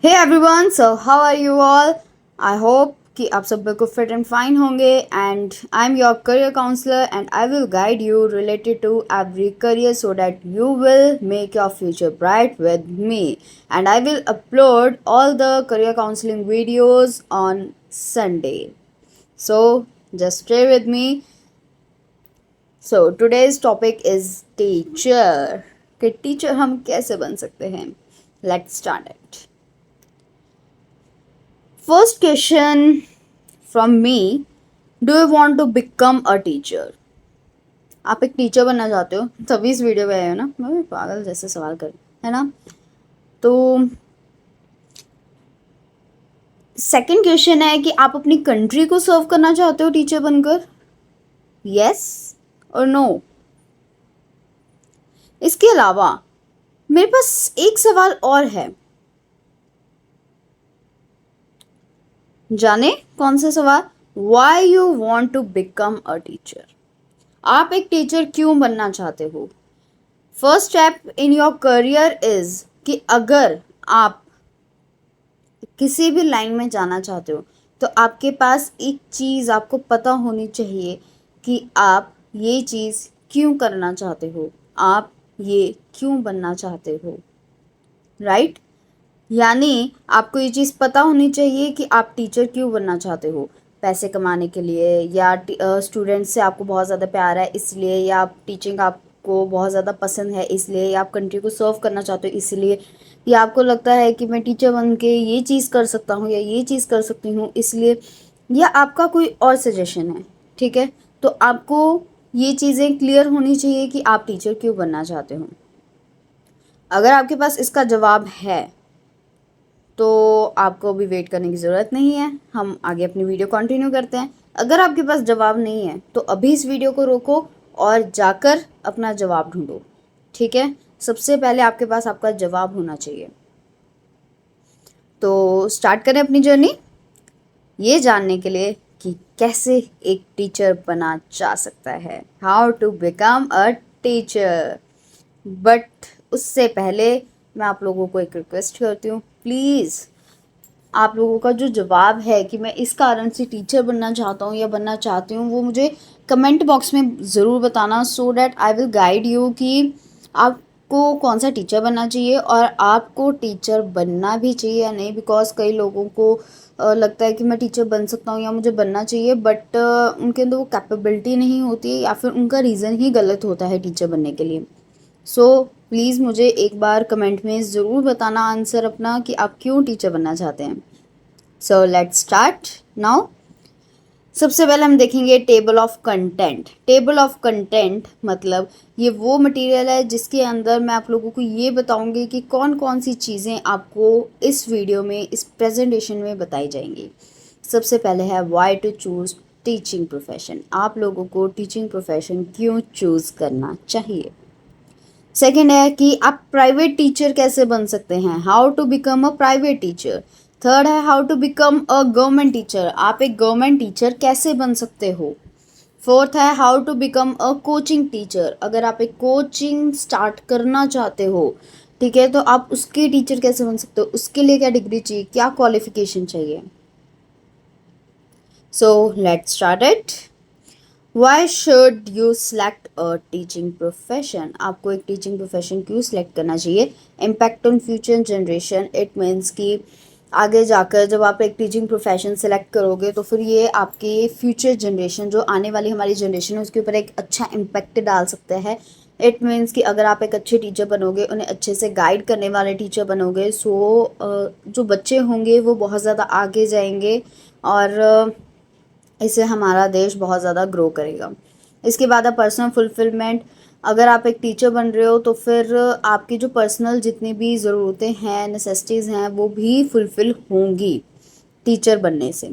Hey everyone, so how are you all. I hope कि आप सब बिल्कुल फिट एंड फाइन होंगे and I am your career counsellor and I will guide you related to every career so that you will make your future bright with me, and I will upload all the career counseling videos on Sunday. So just stay with me. So today's topic is teacher. कि teacher हम कैसे बन सकते हैं। Let's start it. First question from me. Do you want to become a teacher? आप एक teacher बनना चाहते हो तभी इस वीडियो पे आए हो ना। मैं भी पागल जैसे सवाल कर, है ना। तो सेकंड क्वेश्चन है कि आप अपनी कंट्री को सर्व करना चाहते हो टीचर बनकर, यस और नो। इसके अलावा मेरे पास एक सवाल और है, जाने कौन सा सवाल। Why you want to become a teacher? आप एक टीचर क्यों बनना चाहते हो। First step in your career is कि अगर आप किसी भी लाइन में जाना चाहते हो तो आपके पास एक चीज़ आपको पता होनी चाहिए कि आप ये चीज़ क्यों करना चाहते हो, आप ये क्यों बनना चाहते हो, राइट। यानी आपको ये चीज़ पता होनी चाहिए कि आप टीचर क्यों बनना चाहते हो। पैसे कमाने के लिए, या स्टूडेंट्स से आपको बहुत ज़्यादा प्यार है इसलिए, या आप टीचिंग आपको बहुत ज़्यादा पसंद है इसलिए, या आप कंट्री को सर्व करना चाहते हो इसलिए, या आपको लगता है कि मैं टीचर बन के ये चीज़ कर सकता हूँ या ये चीज़ कर सकती हूँ इसलिए, या आपका कोई और सजेशन है। ठीक है, तो आपको ये चीज़ें क्लियर होनी चाहिए कि आप टीचर क्यों बनना चाहते हो। अगर आपके पास इसका जवाब है तो आपको भी वेट करने की ज़रूरत नहीं है, हम आगे अपनी वीडियो कंटिन्यू करते हैं। अगर आपके पास जवाब नहीं है तो अभी इस वीडियो को रोको और जाकर अपना जवाब ढूंढो। ठीक है, सबसे पहले आपके पास आपका जवाब होना चाहिए। तो स्टार्ट करें अपनी जर्नी ये जानने के लिए कि कैसे एक टीचर बना जा सकता है, how to become a teacher. But उससे पहले मैं आप लोगों को एक रिक्वेस्ट करती हूँ, प्लीज़ आप लोगों का जो जवाब है कि मैं इस कारण से टीचर बनना चाहता हूँ या बनना चाहती हूँ, वो मुझे कमेंट बॉक्स में ज़रूर बताना, so that I will guide you कि आपको कौन सा टीचर बनना चाहिए और आपको टीचर बनना भी चाहिए या नहीं। बिकॉज कई लोगों को लगता है कि मैं टीचर बन सकता हूँ या मुझे बनना चाहिए, बट उनके अंदर वो कैपेबिलिटी नहीं होती है या फिर उनका रीज़न ही गलत होता है टीचर बनने के लिए। सो प्लीज़ मुझे एक बार कमेंट में ज़रूर बताना आंसर अपना कि आप क्यों टीचर बनना चाहते हैं। So let's start now. सबसे पहले हम देखेंगे table of content. Table of content मतलब ये वो मटेरियल है जिसके अंदर मैं आप लोगों को ये बताऊंगी कि कौन कौन सी चीज़ें आपको इस वीडियो में, इस प्रेजेंटेशन में बताई जाएंगी। सबसे पहले है why to choose teaching profession, आप लोगों को टीचिंग प्रोफेशन क्यों चूज़ करना चाहिए। सेकेंड है कि आप प्राइवेट टीचर कैसे बन सकते हैं, how to become a private teacher. Third है how to become a government teacher, आप एक गवर्नमेंट टीचर कैसे बन सकते हो। फोर्थ है how to become a coaching teacher, अगर आप एक कोचिंग स्टार्ट करना चाहते हो, ठीक है, तो आप उसके टीचर कैसे बन सकते हो, उसके लिए क्या डिग्री चाहिए, क्या क्वालिफिकेशन चाहिए। So let's start it. Why should you select a teaching profession, आपको एक टीचिंग प्रोफेशन क्यों सेलेक्ट करना चाहिए। Impact on future generation, it means कि आगे जाकर जब आप एक टीचिंग प्रोफेशन सेलेक्ट करोगे तो फिर ये आपके फ्यूचर जनरेशन, जो आने वाली हमारी जनरेशन है, उसके ऊपर एक अच्छा इम्पैक्ट डाल सकता है। इट मीन्स कि अगर आप एक अच्छे टीचर बनोगे, उन्हें अच्छे से गाइड करने वाले टीचर बनोगे, सो जो बच्चे होंगे वो बहुत ज़्यादा आगे जाएंगे और इससे हमारा देश बहुत ज़्यादा ग्रो करेगा। इसके बाद है पर्सनल फुलफिलमेंट, अगर आप एक टीचर बन रहे हो तो फिर आपकी जो पर्सनल जितनी भी ज़रूरतें हैं, नेसेसिटीज़ हैं, वो भी फुलफिल होंगी टीचर बनने से।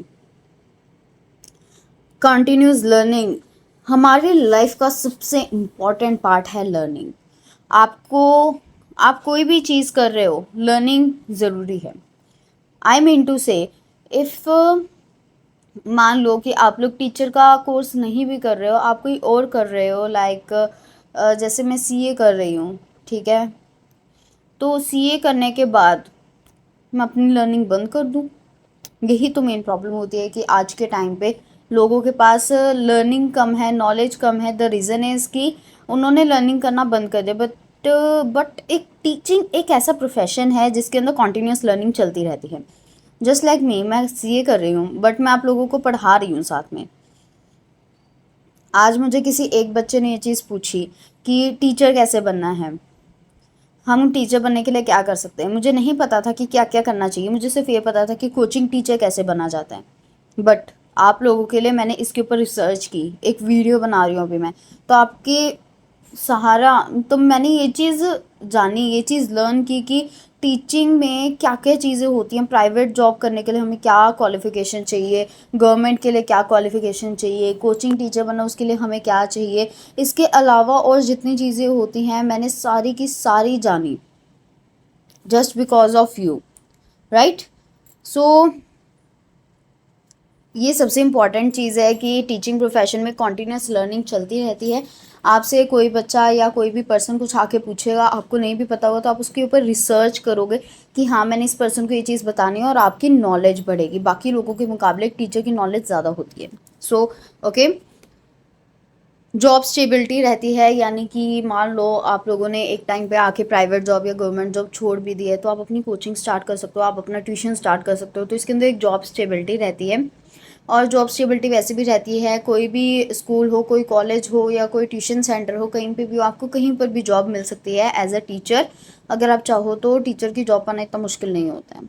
कंटिन्यूस लर्निंग, हमारी लाइफ का सबसे इम्पॉर्टेंट पार्ट है लर्निंग। आपको, आप कोई भी चीज़ कर रहे हो, लर्निंग ज़रूरी है। आई मीन टू से, इफ़ मान लो कि आप लोग टीचर का कोर्स नहीं भी कर रहे हो, आप कोई और कर रहे हो, लाइक जैसे मैं सीए कर रही हूँ, ठीक है, तो सीए करने के बाद मैं अपनी लर्निंग बंद कर दूँ? यही तो मेन प्रॉब्लम होती है कि आज के टाइम पे लोगों के पास लर्निंग कम है, नॉलेज कम है। द रीज़न इज़ कि उन्होंने लर्निंग करना बंद कर दिया। बट एक टीचिंग एक ऐसा प्रोफेशन है जिसके अंदर कॉन्टिन्यूस लर्निंग चलती रहती है। जस्ट लाइक मी, मैं सीए कर रही हूँ बट मैं आप लोगों को पढ़ा रही हूँ साथ में। आज मुझे किसी एक बच्चे ने ये चीज़ पूछी कि टीचर कैसे बनना है, हम टीचर बनने के लिए क्या कर सकते हैं। मुझे नहीं पता था कि क्या क्या करना चाहिए, मुझे सिर्फ ये पता था कि कोचिंग टीचर कैसे बना जाता है। बट आप लोगों के लिए मैंने इसके ऊपर रिसर्च की, एक वीडियो बना रही हूँ अभी मैं, तो आपके सहारा तो मैंने ये चीज़ जानी, ये चीज़ लर्न की कि टीचिंग में क्या क्या चीज़ें होती हैं। प्राइवेट जॉब करने के लिए हमें क्या क्वालिफ़िकेशन चाहिए, गवर्नमेंट के लिए क्या क्वालिफ़िकेशन चाहिए, कोचिंग टीचर बनना उसके लिए हमें क्या चाहिए। इसके अलावा और जितनी चीज़ें होती हैं मैंने सारी की सारी जानी, just because of you, right. So ये सबसे इम्पॉर्टेंट चीज़ है कि टीचिंग प्रोफेशन में कॉन्टीन्यूस लर्निंग चलती रहती है। आपसे कोई बच्चा या कोई भी पर्सन कुछ आके पूछेगा, आपको नहीं भी पता होगा तो आप उसके ऊपर रिसर्च करोगे कि हाँ मैंने इस पर्सन को ये चीज़ बतानी है, और आपकी नॉलेज बढ़ेगी। बाकी लोगों के मुकाबले एक टीचर की नॉलेज ज़्यादा होती है। सो ओके, जॉब स्टेबिलिटी रहती है, यानी कि मान लो आप लोगों ने एक टाइम पे आके प्राइवेट जॉब या गवर्नमेंट जॉब छोड़ भी दी है तो आप अपनी कोचिंग स्टार्ट कर सकते हो, आप अपना ट्यूशन स्टार्ट कर सकते हो। तो इसके अंदर एक जॉब स्टेबिलिटी रहती है। और जॉब स्टेबिलिटी वैसे भी रहती है, कोई भी स्कूल हो, कोई कॉलेज हो या कोई ट्यूशन सेंटर हो, कहीं पे भी आपको कहीं पर भी जॉब मिल सकती है एज अ टीचर। अगर आप चाहो तो टीचर की जॉब पाना इतना मुश्किल नहीं होता है।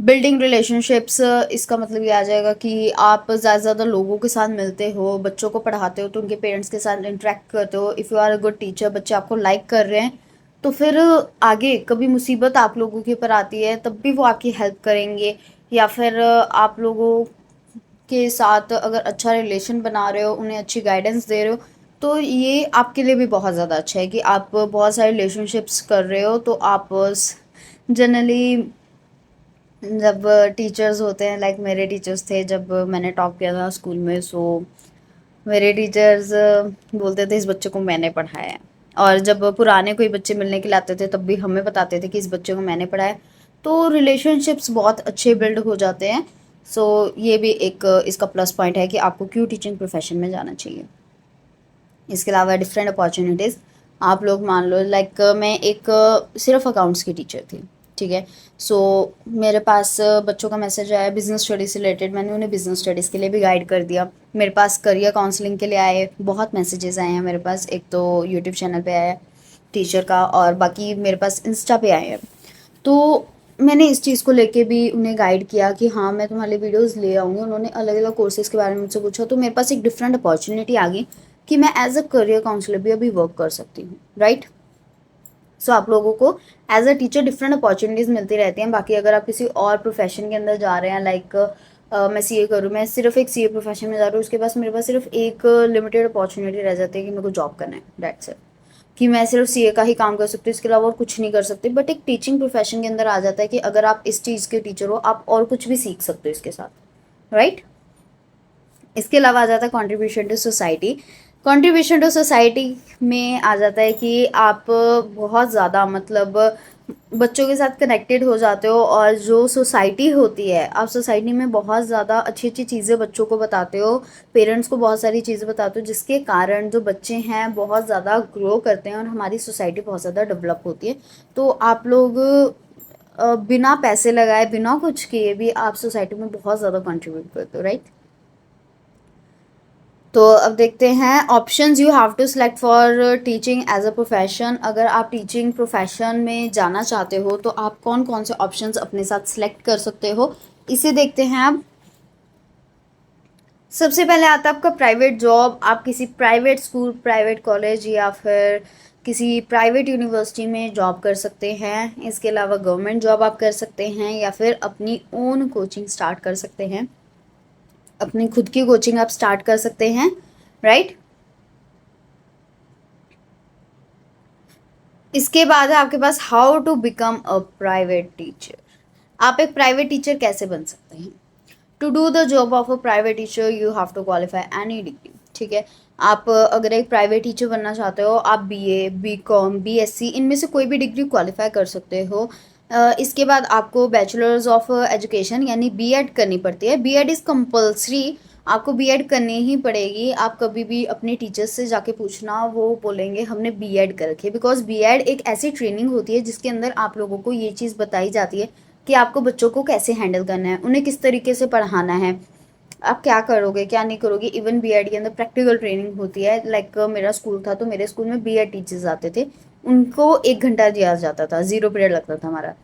बिल्डिंग रिलेशनशिप्स, इसका मतलब ये आ जाएगा कि आप ज़्यादा से ज़्यादा लोगों के साथ मिलते हो, बच्चों को पढ़ाते हो तो उनके पेरेंट्स के साथ इंटरेक्ट करते हो। If you are a good teacher, बच्चे आपको लाइक कर रहे हैं तो फिर आगे कभी मुसीबत आप लोगों के ऊपर आती है तब भी वो आपकी हेल्प करेंगे। या फिर आप लोगों के साथ अगर अच्छा रिलेशन बना रहे हो, उन्हें अच्छी गाइडेंस दे रहे हो, तो ये आपके लिए भी बहुत ज़्यादा अच्छा है कि आप बहुत सारे रिलेशनशिप्स कर रहे हो। तो आप जनरली जब टीचर्स होते हैं, लाइक मेरे टीचर्स थे जब मैंने टॉप किया था स्कूल में, सो मेरे टीचर्स बोलते थे इस बच्चे को मैंने पढ़ाया है। और जब पुराने कोई बच्चे मिलने के लिए आते थे तब भी हमें बताते थे कि इस बच्चे को मैंने पढ़ाया। तो रिलेशनशिप्स बहुत अच्छे बिल्ड हो जाते हैं। सो ये भी एक इसका प्लस पॉइंट है कि आपको क्यों टीचिंग प्रोफेशन में जाना चाहिए। इसके अलावा डिफरेंट अपॉर्चुनिटीज़, आप लोग मान लो लाइक मैं एक सिर्फ अकाउंट्स की टीचर थी, ठीक है। सो मेरे पास बच्चों का मैसेज आया बिज़नेस स्टडीज़ से रिलेटेड, मैंने उन्हें बिज़नेस स्टडीज़ के लिए भी गाइड कर दिया। मेरे पास करियर काउंसलिंग के लिए आए, बहुत मैसेजेस आए हैं मेरे पास। एक तो यूट्यूब चैनल पे आया है टीचर का, और बाकी मेरे पास इंस्टा पे आए हैं। तो मैंने इस चीज़ को लेके भी उन्हें गाइड किया कि हाँ मैं तुम्हारे लिए वीडियोस ले आऊँगी। उन्होंने अलग अलग कोर्सेज़ के बारे में मुझसे पूछा, तो मेरे पास एक डिफरेंट अपॉर्चुनिटी आ गई कि मैं एज अ करियर काउंसलर भी अभी वर्क कर सकती हूँ, राइट। सो आप लोगों को as a teacher different opportunities मिलती रहती हैं। बाकी अगर आप किसी और प्रोफेशन के अंदर जा रहे हैं, लाइक मैं सीए करूँ, मैं सिर्फ एक सीए प्रोफेशन में जा रही हूँ, उसके पास मेरे पास सिर्फ एक लिमिटेड अपॉर्चुनिटी रह जाती है कि मेरे को जॉब करना है, दैट्स इट। कि मैं सिर्फ सीए का ही काम कर सकती हूँ, इसके अलावा और कुछ नहीं कर सकती। बट एक टीचिंग प्रोफेशन के अंदर आ जाता है कि अगर आप इस चीज़ के टीचर हो, आप और कुछ भी सीख सकते हो इसके साथ, राइट। इसके अलावा आ जाता है contribution to society. Contribution to society में आ जाता है कि आप बहुत ज़्यादा मतलब बच्चों के साथ कनेक्टेड हो जाते हो, और जो सोसाइटी होती है, आप सोसाइटी में बहुत ज़्यादा अच्छी अच्छी चीज़ें बच्चों को बताते हो, पेरेंट्स को बहुत सारी चीज़ें बताते हो, जिसके कारण जो बच्चे हैं बहुत ज़्यादा ग्रो करते हैं और हमारी सोसाइटी बहुत ज़्यादा डेवलप होती है। तो आप लोग बिना पैसे लगाए, बिना कुछ किए भी आप सोसाइटी में बहुत ज़्यादा कंट्रीब्यूट करते हो, राइट। तो अब देखते हैं options you have to select for teaching as a profession. अगर आप टीचिंग प्रोफेशन में जाना चाहते हो तो आप कौन कौन से ऑप्शंस अपने साथ सेलेक्ट कर सकते हो, इसे देखते हैं आप। सबसे पहले आता है आपका प्राइवेट जॉब। आप किसी प्राइवेट स्कूल, प्राइवेट कॉलेज या फिर किसी प्राइवेट यूनिवर्सिटी में जॉब कर सकते हैं। इसके अलावा गवर्नमेंट जॉब आप कर सकते हैं, या फिर अपनी ओन कोचिंग स्टार्ट कर सकते हैं, अपनी खुद की कोचिंग आप स्टार्ट कर सकते हैं, राइट। इसके बाद है आपके पास how to become a private teacher. आप एक प्राइवेट टीचर कैसे बन सकते हैं। To do the job of a private teacher you have to qualify any degree, ठीक है। आप अगर एक प्राइवेट टीचर बनना चाहते हो, आप बीए, बीकॉम, बीएससी इनमें से कोई भी डिग्री क्वालिफाई कर सकते हो। इसके बाद आपको बैचलर्स ऑफ एजुकेशन यानी बीएड करनी पड़ती है। बीएड इज़ कंपल्सरी, आपको बीएड करनी ही पड़ेगी। आप कभी भी अपने टीचर्स से जाके पूछना, वो बोलेंगे हमने बीएड कर रखी है, बिकॉज बीएड एक ऐसी ट्रेनिंग होती है जिसके अंदर आप लोगों को ये चीज़ बताई जाती है कि आपको बच्चों को कैसे हैंडल करना है, उन्हें किस तरीके से पढ़ाना है, आप क्या करोगे क्या नहीं करोगे। इवन बीएड के अंदर प्रैक्टिकल ट्रेनिंग होती है। लाइक मेरा स्कूल था तो मेरे स्कूल में बीएड टीचर्स आते थे, उनको 1 घंटा दिया जाता था, 0 पीरियड लगता था हमारा,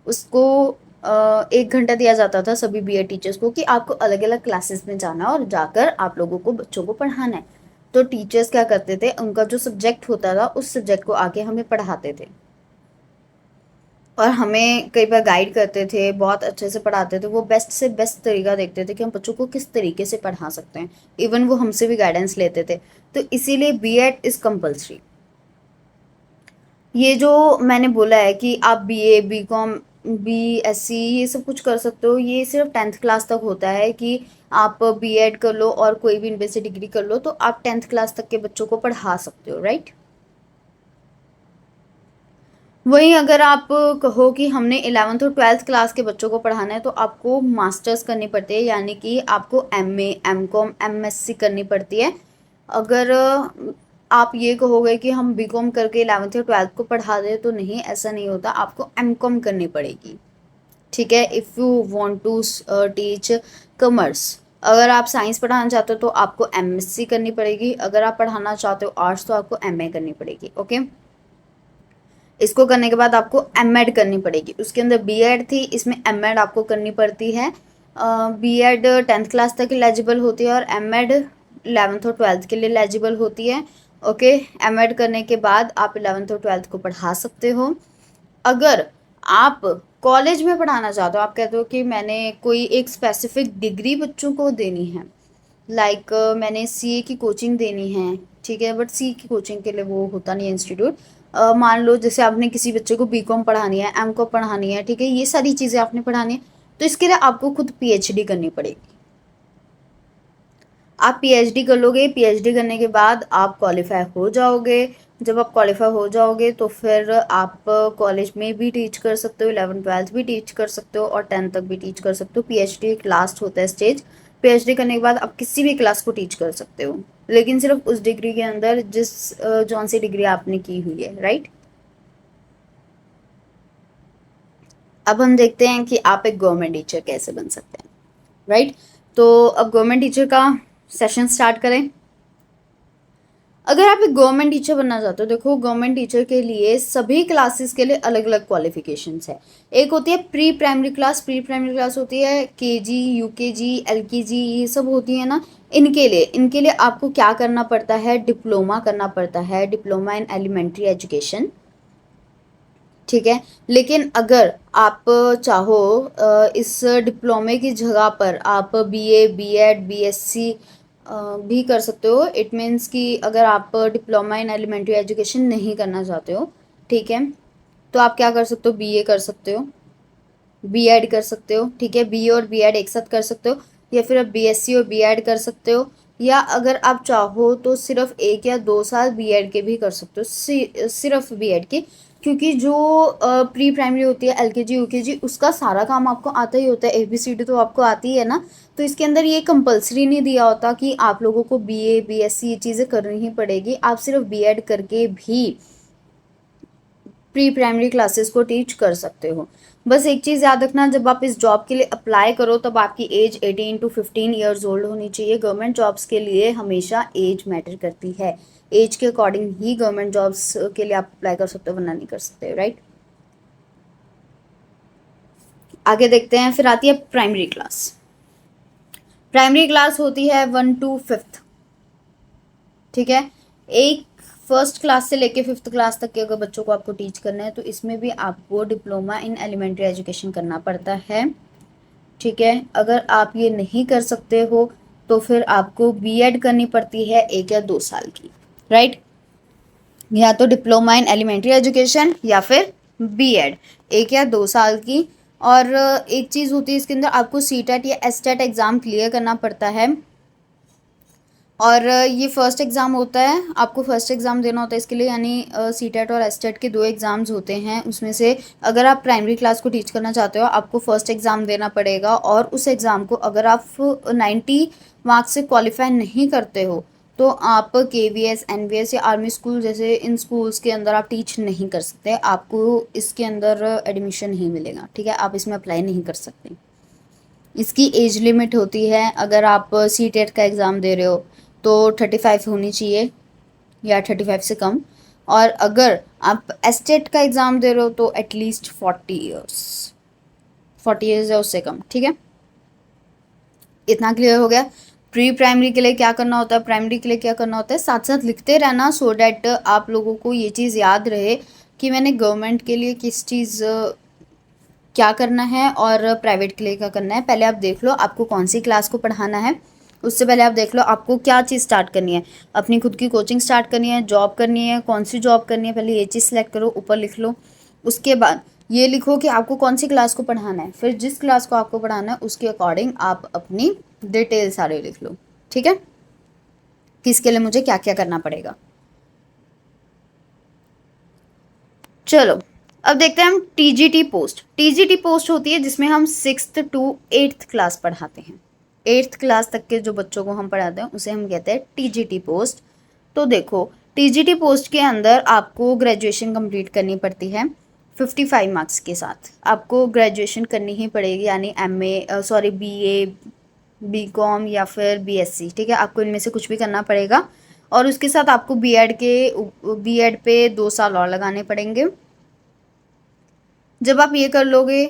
उसको 1 घंटा दिया जाता था सभी बीएड टीचर्स को कि आपको अलग अलग क्लासेस में जाना और जाकर आप लोगों को बच्चों को पढ़ाना है। तो टीचर्स क्या करते थे, उनका जो सब्जेक्ट होता था उस सब्जेक्ट को आके हमें पढ़ाते थे और हमें कई बार गाइड करते थे, बहुत अच्छे से पढ़ाते थे। वो बेस्ट से बेस्ट तरीका देखते थे कि हम बच्चों को किस तरीके से पढ़ा सकते हैं। इवन वो हमसे भी गाइडेंस लेते थे। तो इसीलिए बीएड इज़ कंपल्सरी। ये जो मैंने बोला है कि आप बीए, बीकॉम, बीएससी ये सब कुछ कर सकते हो, ये सिर्फ 10th क्लास तक होता है कि आप बीएड कर लो और कोई भी इनमें से डिग्री कर लो, तो आप 10th क्लास तक के बच्चों को पढ़ा सकते हो, राइट। वहीं अगर आप कहो कि हमने 11th और 12th क्लास के बच्चों को पढ़ाना है तो आपको मास्टर्स करनी पड़ती है, यानी कि आपको एमए, एमकॉम, एमएससी करनी पड़ती है। अगर आप ये कहोगे कि हम बीकॉम करके 11th या 12th को पढ़ा दें तो नहीं, ऐसा नहीं होता, आपको एमकॉम करनी पड़ेगी। ठीक है, if you want to teach commerce, अगर आप साइंस पढ़ाना चाहते हो तो आपको एमएससी करनी पड़ेगी। अगर आप पढ़ाना चाहते हो आर्ट्स तो आपको एमए करनी पड़ेगी। ओके, इसको करने के बाद आपको एमएड करनी पड़ेगी। उसके अंदर बीएड थी, इसमें एमएड आपको करनी पड़ती है। बीएड 10th क्लास तक एलिजिबल होती है और एमएड 11th और 12th के लिए एलिजिबल होती है। ओके, एमएड करने के बाद आप 11th और 12th को पढ़ा सकते हो। अगर आप कॉलेज में पढ़ाना चाहते हो, आप कहते हो कि मैंने कोई एक स्पेसिफिक डिग्री बच्चों को देनी है, लाइक मैंने सीए की कोचिंग देनी है, ठीक है, बट सी की कोचिंग के लिए वो होता नहीं है इंस्टीट्यूट। मान लो जैसे आपने किसी बच्चे को बीकॉम पढ़ानी है, एमकॉम पढ़ानी है, ठीक है, ये सारी चीज़ें आपने पढ़ानी है, तो इसके लिए आपको खुद पीएचडी करनी पड़ेगी। आप पीएचडी कर लोगे, पीएचडी करने के बाद आप क्वालिफाई हो जाओगे। जब आप क्वालिफाई हो जाओगे तो फिर आप कॉलेज में भी टीच कर सकते हो, 11th-12th भी टीच कर सकते हो और 10th तक भी टीच कर सकते हो। पीएचडी एक लास्ट होता है स्टेज। पीएचडी करने के बाद आप किसी भी क्लास को टीच कर सकते हो, लेकिन सिर्फ उस डिग्री के अंदर जिस जौन सी डिग्री आपने की हुई है, राइट। अब हम देखते हैं कि आप एक गवर्नमेंट टीचर कैसे बन सकते हैं, राइट। तो अब गवर्नमेंट टीचर का सेशन स्टार्ट करें। अगर आप एक गवर्नमेंट टीचर बनना चाहते हो, देखो गवर्नमेंट टीचर के लिए सभी क्लासेस के लिए अलग अलग क्वालिफिकेशंस है। एक होती है pre primary class, pre primary class होती है केजी, यूकेजी, एलकेजी, ये सब होती है ना। इनके लिए आपको क्या करना पड़ता है, डिप्लोमा करना पड़ता है, डिप्लोमा इन एलिमेंट्री एजुकेशन, ठीक है। लेकिन अगर आप चाहो इस डिप्लोमे की जगह पर आप बीए, बीएड, बीएससी भी कर सकते हो। इट मीन्स कि अगर आप डिप्लोमा इन एलिमेंट्री एजुकेशन नहीं करना चाहते हो, ठीक है, तो आप क्या कर सकते हो, बीए कर सकते हो, बीएड कर सकते हो, ठीक है, बीए और बीएड एक साथ कर सकते हो, या फिर आप बीएससी और बीएड कर सकते हो, या अगर आप चाहो तो सिर्फ 1 या 2 साल बीएड के भी कर सकते हो, सिर्फ बीएड के। क्योंकि जो प्री प्राइमरी होती है, एलकेजी, यूकेजी, उसका सारा काम आपको आता ही होता है, एबीसीडी तो आपको आती है ना। तो इसके अंदर ये कंपलसरी नहीं दिया होता कि आप लोगों को बीए, बीएससी ये चीज़ें करनी ही पड़ेगी। आप सिर्फ बीएड करके भी प्री प्राइमरी क्लासेस को टीच कर सकते हो। बस एक चीज़ याद रखना, जब आप इस जॉब के लिए अप्लाई करो तब आपकी एज 18 to 15 ईयर्स ओल्ड होनी चाहिए। गवर्नमेंट जॉब्स के लिए हमेशा एज मैटर करती है। एज के अकॉर्डिंग ही गवर्नमेंट जॉब्स के लिए आप अप्लाई कर सकते हो, वरना नहीं कर सकते, राइट। आगे देखते हैं, फिर आती है प्राइमरी क्लास। प्राइमरी क्लास होती है 1 to 5th, ठीक है। एक फर्स्ट क्लास से लेके 5th क्लास तक के अगर बच्चों को आपको टीच करना है तो इसमें भी आपको डिप्लोमा इन एलिमेंट्री एजुकेशन करना पड़ता है, ठीक है। अगर आप ये नहीं कर सकते हो तो फिर आपको बीएड करनी पड़ती है 1 या 2 साल की, राइट। या तो डिप्लोमा इन एलिमेंट्री एजुकेशन या फिर बीएड 1 या 2 साल की। और एक चीज़ होती है इसके अंदर, आपको सीटेट या एसटेट एग्ज़ाम क्लियर करना पड़ता है। और ये फर्स्ट एग्ज़ाम होता है, आपको फर्स्ट एग्ज़ाम देना होता है इसके लिए, यानी सीटेट और एसटेट के 2 एग्ज़ाम्स होते हैं। उसमें से अगर आप प्राइमरी क्लास को टीच करना चाहते हो, आपको फर्स्ट एग्ज़ाम देना पड़ेगा, और उस एग्ज़ाम को अगर आप 90 मार्क्स से क्वालिफाई नहीं करते हो तो आप केवीएस, एनवीएस या आर्मी स्कूल जैसे इन स्कूल्स के अंदर आप टीच नहीं कर सकते, आपको इसके अंदर एडमिशन नहीं मिलेगा, ठीक है, आप इसमें अप्लाई नहीं कर सकते। इसकी एज लिमिट होती है, अगर आप सी टेट का एग्ज़ाम दे रहे हो तो 35 होनी चाहिए या 35 से कम, और अगर आप एस टेट का एग्ज़ाम दे रहे हो तो एटलीस्ट 40 ईयर्स या उससे कम, ठीक है। इतना क्लियर हो गया। प्री प्राइमरी के लिए क्या करना होता है, प्राइमरी के लिए क्या करना होता है, साथ साथ लिखते रहना, सो डैट आप लोगों को ये चीज़ याद रहे कि मैंने गवर्नमेंट के लिए किस चीज़ क्या करना है और प्राइवेट के लिए क्या करना है। पहले आप देख लो आपको कौन सी क्लास को पढ़ाना है, उससे पहले आप देख लो आपको क्या चीज़ स्टार्ट करनी है, अपनी खुद की कोचिंग स्टार्ट करनी है, जॉब करनी है, कौन सी जॉब करनी है, पहले ये चीज़ सेलेक्ट करो, ऊपर लिख लो। उसके बाद ये लिखो कि आपको कौन सी क्लास को पढ़ाना है, फिर जिस क्लास को आपको पढ़ाना है उसके अकॉर्डिंग आप अपनी डिटेल सारे लिख लो, ठीक है, किसके लिए मुझे क्या क्या करना पड़ेगा। चलो अब देखते हैं हम टीजीटी पोस्ट। टीजीटी पोस्ट होती है जिसमें हम 6th to 8th क्लास पढ़ाते हैं, 8th क्लास तक के जो बच्चों को हम पढ़ाते हैं उसे हम कहते हैं टीजीटी पोस्ट। तो देखो टीजीटी पोस्ट के अंदर आपको ग्रेजुएशन कंप्लीट करनी पड़ती है 55 मार्क्स के साथ, आपको ग्रेजुएशन करनी ही पड़ेगी, यानी बीए, बीकॉम या फिर बीएससी, ठीक है, आपको इनमें से कुछ भी करना पड़ेगा। और उसके साथ आपको बीएड पे 2 साल और लगाने पड़ेंगे। जब आप ये कर लोगे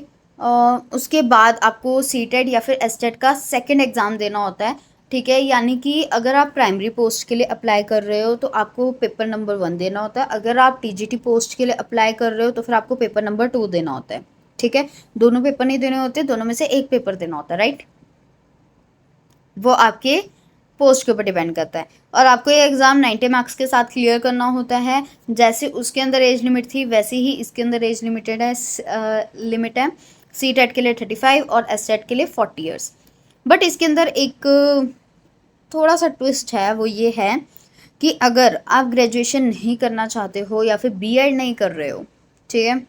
उसके बाद आपको सीटेट या फिर एसटेट का सेकंड एग्ज़ाम देना होता है, ठीक है, यानी कि अगर आप प्राइमरी पोस्ट के लिए अप्लाई कर रहे हो तो आपको पेपर नंबर 1 देना होता है, अगर आप टीजीटी पोस्ट के लिए अप्लाई कर रहे हो तो फिर आपको पेपर नंबर 2 देना होता है, ठीक है, दोनों पेपर नहीं देने होते, दोनों में से एक पेपर देना होता है, राइट, वो आपके पोस्ट के ऊपर डिपेंड करता है। और आपको ये एग्ज़ाम 90 मार्क्स के साथ क्लियर करना होता है, जैसे उसके अंदर एज लिमिट थी वैसे ही इसके अंदर एज लिमिट है। सी टेट के लिए 35 और एस टेट के लिए 40 ईयर्स। बट इसके अंदर एक थोड़ा सा ट्विस्ट है, वो ये है कि अगर आप ग्रेजुएशन नहीं करना चाहते हो या फिर बीएड नहीं कर रहे हो, ठीक है,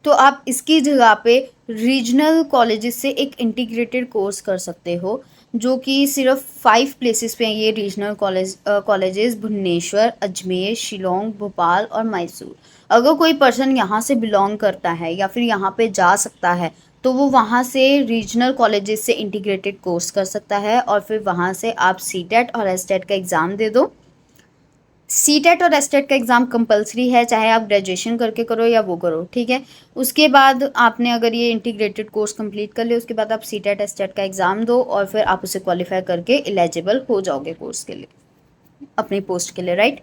तो आप इसकी जगह पे रीजनल कॉलेजेस से एक इंटीग्रेटेड कोर्स कर सकते हो, जो कि सिर्फ 5 प्लेसेस पे हैं ये रीजनल कॉलेजेस, भुवनेश्वर, अजमेर, शिलोंग, भोपाल और मैसूर। अगर कोई पर्सन यहाँ से बिलोंग करता है या फिर यहाँ पे जा सकता है तो वो वहाँ से रीजनल कॉलेजेस से इंटीग्रेटेड कोर्स कर सकता है, और फिर वहाँ से आप सीटेट और एसटेट का एग्ज़ाम दे दो। सीटेट और एसटेट का एग्ज़ाम कंपलसरी है, चाहे आप ग्रेजुएशन करके करो या वो करो, ठीक है। उसके बाद आपने अगर ये इंटीग्रेटेड कोर्स कंप्लीट कर लिया, उसके बाद आप सीटेट एसटेट का एग्ज़ाम दो और फिर आप उसे क्वालिफाई करके एलिजिबल हो जाओगे कोर्स के लिए, अपनी पोस्ट के लिए, राइट।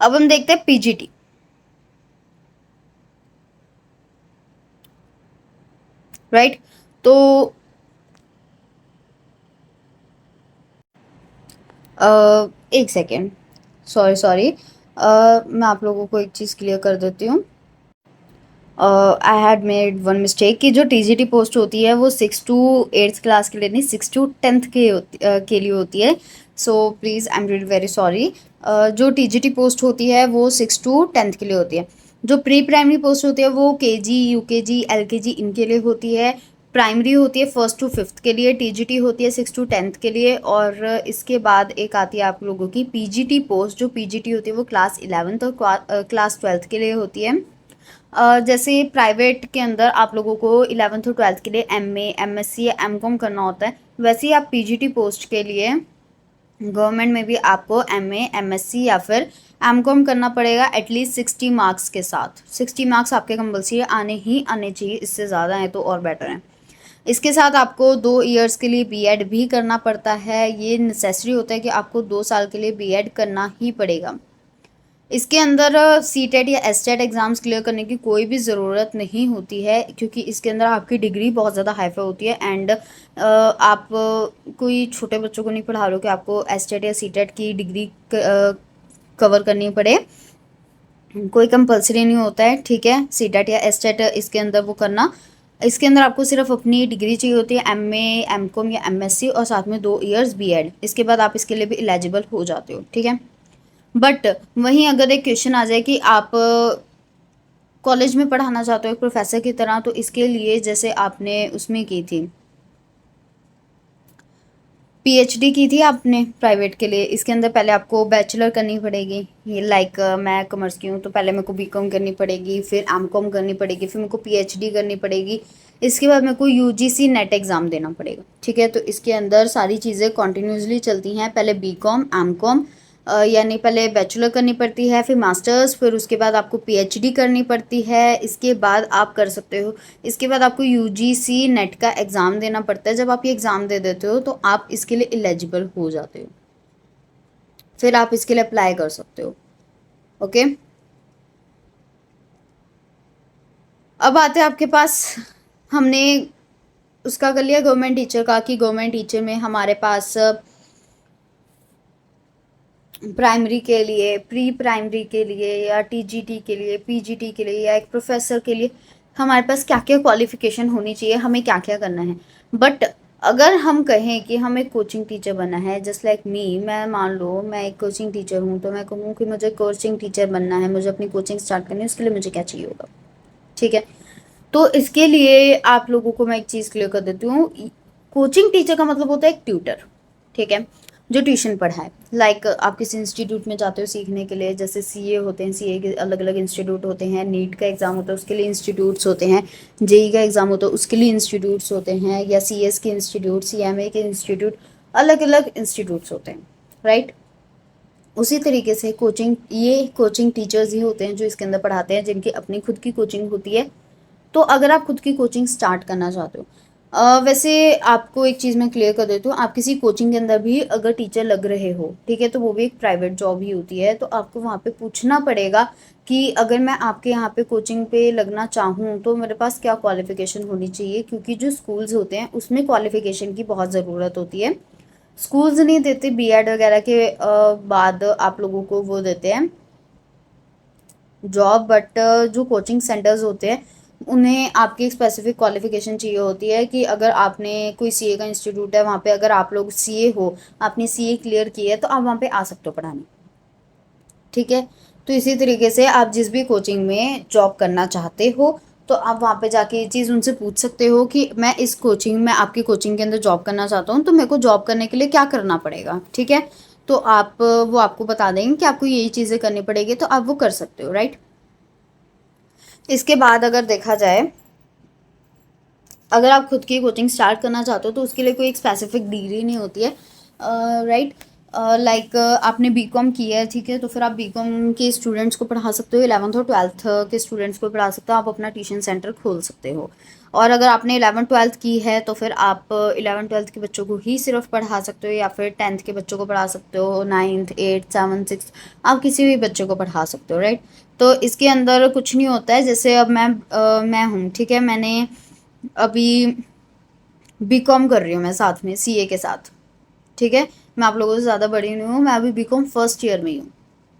अब हम देखते हैं पीजीटी। राइट, तो एक सेकेंड, सॉरी, मैं आप लोगों को एक चीज़ क्लियर कर देती हूँ। I had made one mistake कि जो टीजीटी पोस्ट होती है वो 6 to 8th क्लास के लिए नहीं, 6 to 10th के लिए होती है। So please I am really very sorry. जो टीजीटी पोस्ट होती है वो 6 to 10th के लिए होती है। जो प्री प्राइमरी पोस्ट होती है वो केजी, यूकेजी, एलकेजी इनके लिए होती है। प्राइमरी होती है 1st to 5th के लिए, टीजीटी होती है 6 to 10th के लिए, और इसके बाद एक आती है आप लोगों की पीजीटी पोस्ट। जो पीजीटी होती है वो क्लास 11th और क्लास 12th के लिए होती है। जैसे प्राइवेट के अंदर आप लोगों को 11th और 12th के लिए एमए, एमएससी या एमकॉम करना होता है, वैसे ही आप पीजीटी पोस्ट के लिए गवर्नमेंट में भी आपको एमए, एमएससी या फिर एमकॉम करना पड़ेगा एटलीस्ट 60 मार्क्स के साथ। 60 मार्क्स आपके कंपल्सरी आने ही आने चाहिए, इससे ज़्यादा है तो और बेटर है। इसके साथ आपको 2 ईयर्स के लिए बीएड भी करना पड़ता है, ये नेसेसरी होता है कि आपको 2 साल के लिए बीएड करना ही पड़ेगा। इसके अंदर सीटेट या एसटेट एग्ज़ाम्स क्लियर करने की कोई भी ज़रूरत नहीं होती है, क्योंकि इसके अंदर आपकी डिग्री बहुत ज़्यादा हाईफाई होती है। एंड आप कोई छोटे बच्चों को नहीं पढ़ा रहे हो कि आपको एसटेट या सीटेट की डिग्री कवर करनी पड़े, कोई कंपलसरी नहीं होता है, ठीक है, सीटेट या एसटेट इसके अंदर वो करना। इसके अंदर आपको सिर्फ अपनी डिग्री चाहिए होती है, एमए, एमकॉम या एमएससी, और साथ में 2 इयर्स बीएड। इसके बाद आप इसके लिए भी एलिजिबल हो जाते हो, ठीक है। बट वहीं अगर एक क्वेश्चन आ जाए कि आप कॉलेज में पढ़ाना चाहते हो एक प्रोफेसर की तरह, तो इसके लिए जैसे आपने उसमें की थी पीएचडी की थी आपने प्राइवेट के लिए, इसके अंदर पहले आपको बैचलर करनी पड़ेगी। ये लाइक मैं कॉमर्स की हूँ तो पहले मेरे को बीकॉम करनी पड़ेगी, फिर एमकॉम करनी पड़ेगी, फिर मेरे को पीएचडी करनी पड़ेगी, इसके बाद मेरे को यूजीसी नेट एग्ज़ाम देना पड़ेगा, ठीक है। तो इसके अंदर सारी चीज़ें कॉन्टीन्यूसली चलती हैं, पहले बीकॉम, एमकॉम, यानी पहले बैचलर करनी पड़ती है, फिर मास्टर्स, फिर उसके बाद आपको पीएचडी करनी पड़ती है, इसके बाद आप कर सकते हो, इसके बाद आपको यूजीसी नेट का एग्ज़ाम देना पड़ता है। जब आप ये एग्ज़ाम दे देते हो तो आप इसके लिए एलिजिबल हो जाते हो, फिर आप इसके लिए अप्लाई कर सकते हो, ओके। अब आते हैं आपके पास, हमने उसका कर लिया गवर्नमेंट टीचर का, कि गवर्नमेंट टीचर में हमारे पास प्राइमरी के लिए, प्री प्राइमरी के लिए, या टीजीटी के लिए, पीजीटी के लिए, या एक प्रोफेसर के लिए हमारे पास क्या क्या क्वालिफ़िकेशन होनी चाहिए, हमें क्या क्या करना है। बट अगर हम कहें कि हमें कोचिंग टीचर बनना है, जस्ट लाइक मी, मैं मान लो मैं एक कोचिंग टीचर हूँ, तो मैं कहूँ कि मुझे कोचिंग टीचर बनना है, मुझे अपनी कोचिंग स्टार्ट करनी है, उसके लिए मुझे क्या चाहिए होगा, ठीक है। तो इसके लिए आप लोगों को मैं एक चीज़ क्लियर कर देती हूँ। कोचिंग टीचर का मतलब होता है एक ट्यूटर, ठीक है, जो ट्यूशन पढ़ाए। लाइक आप किसी इंस्टीट्यूट में जाते हो सीखने के लिए, जैसे सीए होते हैं, सीए के अलग अलग इंस्टीट्यूट होते हैं, नीट का एग्ज़ाम होता है उसके लिए इंस्टीट्यूट्स होते हैं, जेई का एग्ज़ाम होता है उसके लिए इंस्टीट्यूट्स होते हैं, या सीएस के इंस्टीट्यूट, सीएमए के इंस्टीट्यूट, अलग अलग इंस्टीट्यूट्स होते हैं, राइट। उसी तरीके से कोचिंग, ये कोचिंग टीचर्स ही होते हैं जो इसके अंदर पढ़ाते हैं, जिनकी अपनी खुद की कोचिंग होती है। तो अगर आप खुद की कोचिंग स्टार्ट करना चाहते हो, वैसे आपको एक चीज़ मैं क्लियर कर देती हूँ, आप किसी कोचिंग के अंदर भी अगर टीचर लग रहे हो, ठीक है, तो वो भी एक प्राइवेट जॉब ही होती है। तो आपको वहाँ पे पूछना पड़ेगा कि अगर मैं आपके यहाँ पे कोचिंग पे लगना चाहूँ तो मेरे पास क्या क्वालिफ़िकेशन होनी चाहिए, क्योंकि जो स्कूल्स होते हैं उसमें क्वालिफ़िकेशन की बहुत ज़रूरत होती है। स्कूल्स नहीं देते, बीएड वगैरह के बाद आप लोगों को वो देते हैं जॉब, बट जो कोचिंग सेंटर्स होते हैं उन्हें आपकी एक स्पेसिफिक क्वालिफिकेशन चाहिए होती है, कि अगर आपने कोई सीए का इंस्टीट्यूट है वहाँ पे, अगर आप लोग सीए हो, आपने सीए क्लियर की है, तो आप वहाँ पे आ सकते हो पढ़ाने, ठीक है। तो इसी तरीके से आप जिस भी कोचिंग में जॉब करना चाहते हो, तो आप वहाँ पे जाके ये चीज़ उनसे पूछ सकते हो कि मैं इस कोचिंग में, आपकी कोचिंग के अंदर जॉब करना चाहता हूँ, तो मेरे को जॉब करने के लिए क्या करना पड़ेगा, ठीक है। तो आप वो आपको बता देंगे कि आपको यही चीज़ें करनी पड़ेगी, तो आप वो कर सकते हो, राइट। इसके बाद अगर देखा जाए, अगर आप खुद की कोचिंग स्टार्ट करना चाहते हो तो उसके लिए कोई एक स्पेसिफिक डिग्री नहीं होती है, राइट। लाइक आपने बीकॉम किया है, ठीक है, तो फिर आप बीकॉम के स्टूडेंट्स को पढ़ा सकते हो, 11th और 12th के स्टूडेंट्स को पढ़ा सकते हो, आप अपना ट्यूशन सेंटर खोल सकते हो। और अगर आपने 11th 12th की है तो फिर आप 11th 12th के बच्चों को ही सिर्फ पढ़ा सकते हो, या फिर 10th के बच्चों को पढ़ा सकते हो, 9th 8th 7th 6th, आप किसी भी बच्चे को पढ़ा सकते हो, राइट। तो इसके अंदर कुछ नहीं होता है, जैसे अब मैं हूँ, ठीक है, मैंने अभी बीकॉम कर रही हूँ मैं साथ में सीए के साथ, ठीक है। मैं आप लोगों से ज़्यादा बड़ी नहीं हूँ, मैं अभी बीकॉम फर्स्ट ईयर में ही हूँ।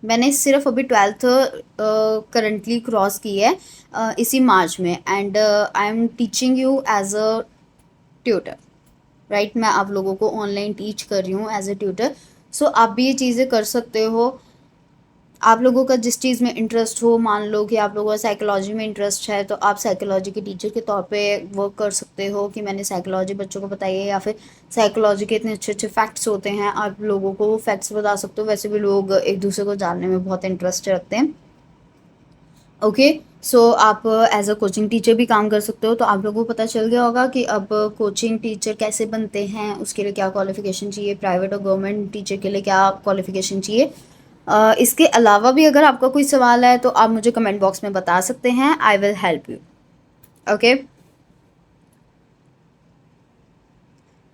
मैंने सिर्फ अभी 12th करंटली क्रॉस की है इसी मार्च में, and I am teaching you as a tutor, right. मैं आप लोगों को ऑनलाइन टीच कर रही हूँ एज अ ट्यूटर। सो आप भी ये चीज़ें कर सकते हो। आप लोगों का जिस चीज़ में इंटरेस्ट हो, मान लो कि आप लोगों का साइकोलॉजी में इंटरेस्ट है, तो आप साइकोलॉजी के टीचर के तौर पे वर्क कर सकते हो, कि मैंने साइकोलॉजी बच्चों को बताई है, या फिर साइकोलॉजी के इतने अच्छे अच्छे फैक्ट्स होते हैं, आप लोगों को वो फैक्ट्स बता सकते हो। वैसे भी लोग एक दूसरे को जानने में बहुत इंटरेस्ट रखते हैं, ओके। सो आप एज अ कोचिंग टीचर भी काम कर सकते हो। तो आप लोगों को पता चल गया होगा कि अब कोचिंग टीचर कैसे बनते हैं, उसके लिए क्या क्वालिफिकेशन चाहिए, प्राइवेट और गवर्नमेंट टीचर के लिए क्या क्वालिफिकेशन चाहिए। इसके अलावा भी अगर आपका कोई सवाल है तो आप मुझे कमेंट बॉक्स में बता सकते हैं, I will help you, okay.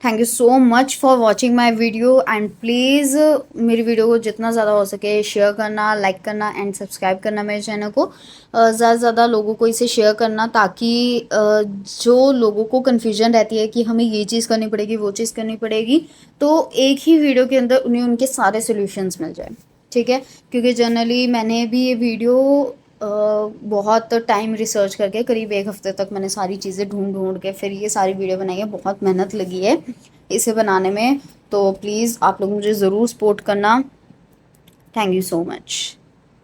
Thank you so much for watching my video, and please मेरी वीडियो को जितना ज़्यादा हो सके शेयर करना, लाइक करना एंड सब्सक्राइब करना मेरे चैनल को। ज़्यादा से ज़्यादा लोगों को इसे शेयर करना, ताकि जो लोगों को कन्फ्यूजन रहती है कि हमें ये चीज़ करनी पड़ेगी, वो चीज़ करनी पड़ेगी, तो एक ही वीडियो के अंदर उन्हें उनके सारे सोल्यूशंस मिल जाए, ठीक है। क्योंकि जनरली मैंने भी ये वीडियो बहुत टाइम रिसर्च करके, करीब 1 हफ्ते तक मैंने सारी चीज़ें ढूंढ के फिर ये सारी वीडियो बनाई है। बहुत मेहनत लगी है इसे बनाने में, तो प्लीज़ आप लोग मुझे ज़रूर सपोर्ट करना। Thank you so much.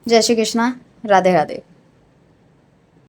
जय श्री कृष्णा, राधे राधे।